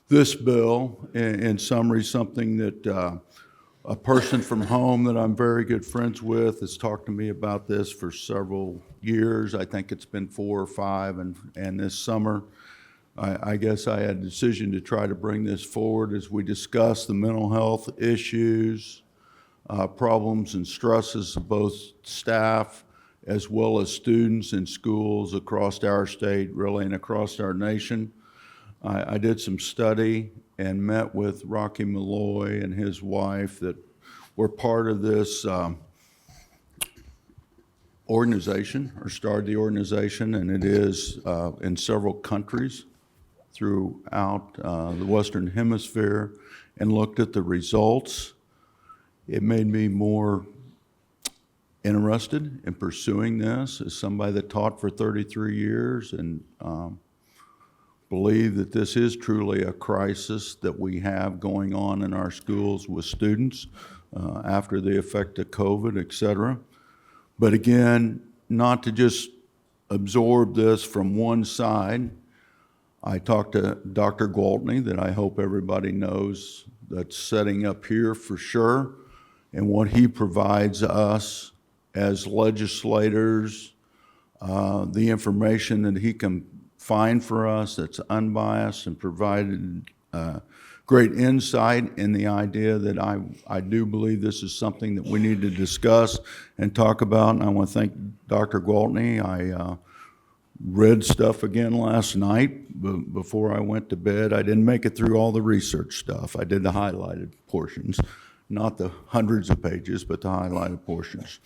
This bill, in summary, something that a person from home that I'm very good friends with has talked to me about this for several years. I think it's been 4 or 5, and this summer, I guess I had a decision to try to bring this forward as we discuss the mental health issues, problems and stresses of both staff as well as students in schools across our state, really, and across our nation. I did some study and met with Rocky Malloy and his wife that were part of this organization, or started the organization, and it is in several countries throughout the Western Hemisphere, and looked at the results. It made me more interested in pursuing this as somebody that taught for 33 years and believe that this is truly a crisis that we have going on in our schools with students after the effect of COVID, et cetera. But again, not to just absorb this from one side. I talked to Dr. Gwaltney, that I hope everybody knows, that's setting up here for sure, and what he provides us as legislators, the information that he can find for us that's unbiased and provided great insight in the idea that I do believe this is something that we need to discuss and talk about. And I want to thank Dr. Gwaltney. I read stuff again last night before I went to bed. I didn't make it through all the research stuff. I did the highlighted portions, not the hundreds of pages, but the highlighted portions.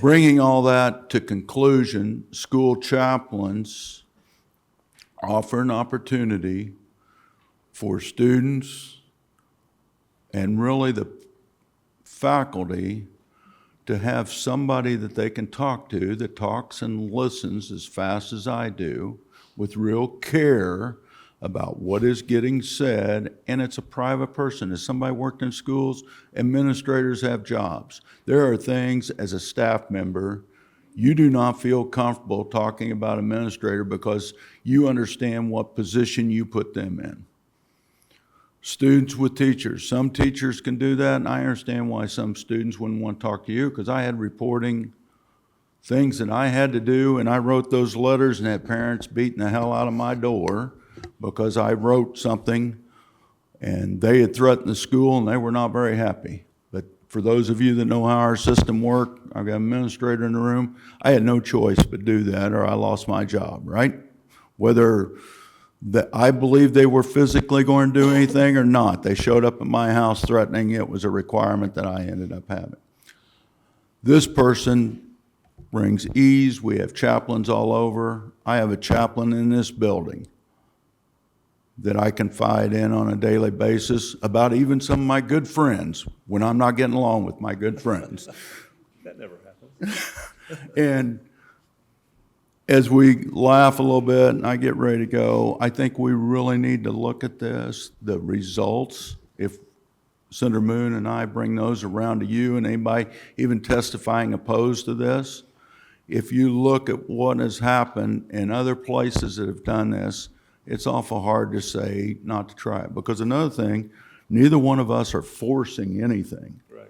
Bringing all that to conclusion, school chaplains offer an opportunity for students and really the faculty to have somebody that they can talk to that talks and listens as fast as I do with real care about what is getting said, and it's a private person. As somebody worked in schools, administrators have jobs. There are things as a staff member, you do not feel comfortable talking about administrator because you understand what position you put them in. Students with teachers, some teachers can do that, and I understand why some students wouldn't want to talk to you, because I had reporting things that I had to do, and I wrote those letters and had parents beating the hell out of my door because I wrote something and they had threatened the school and they were not very happy. But for those of you that know how our system worked, I've got an administrator in the room, I had no choice but do that or I lost my job, right? Whether I believe they were physically going to do anything or not, they showed up at my house threatening. It was a requirement that I ended up having. This person brings ease. We have chaplains all over. I have a chaplain in this building that I confide in on a daily basis about even some of my good friends when I'm not getting along with my good friends. That never happens. And as we laugh a little bit and I get ready to go, I think we really need to look at this, the results. If Senator Moon and I bring those around to you and anybody even testifying opposed to this, if you look at what has happened in other places that have done this, it's awful hard to say not to try it. Because another thing, neither one of us are forcing anything. Right.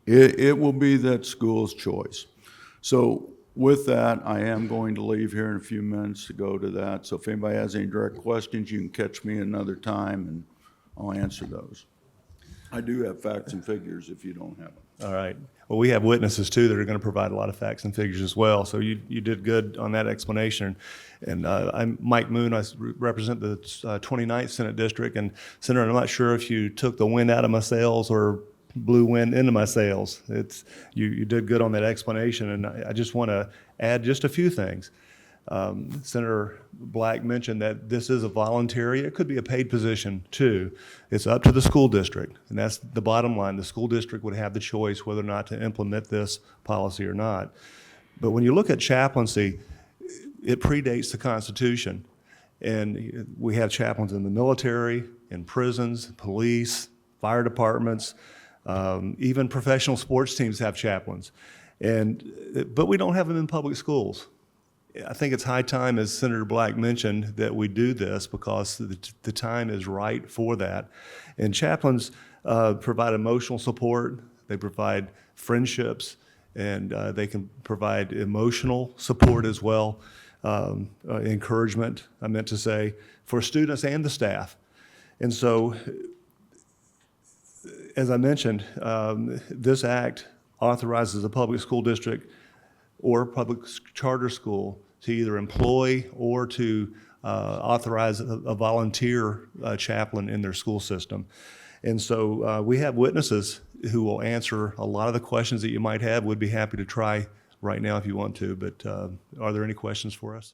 It will be that school's choice. So with that, I am going to leave here in a few minutes to go to that. So if anybody has any direct questions, you can catch me another time and I'll answer those. I do have facts and figures if you don't have them. All right. Well, we have witnesses too that are going to provide a lot of facts and figures as well. So you did good on that explanation. And I'm Mike Moon. I represent the 29th Senate District. And Senator, I'm not sure if you took the wind out of my sails or blew wind into my sails. You did good on that explanation. And I just want to add just a few things. Senator Black mentioned that this is a voluntary, it could be a paid position too. It's up to the school district, and that's the bottom line. The school district would have the choice whether or not to implement this policy or not. But when you look at chaplaincy, it predates the Constitution. And we have chaplains in the military, in prisons, police, fire departments, even professional sports teams have chaplains. But we don't have them in public schools. I think it's high time, as Senator Black mentioned, that we do this because the time is right for that. And chaplains provide emotional support, they provide friendships, and they can provide emotional support as well, encouragement, I meant to say, for students and the staff. And so, as I mentioned, this act authorizes a public school district or public charter school to either employ or to authorize a volunteer chaplain in their school system. And so we have witnesses who will answer a lot of the questions that you might have. We'd be happy to try right now if you want to, but are there any questions for us?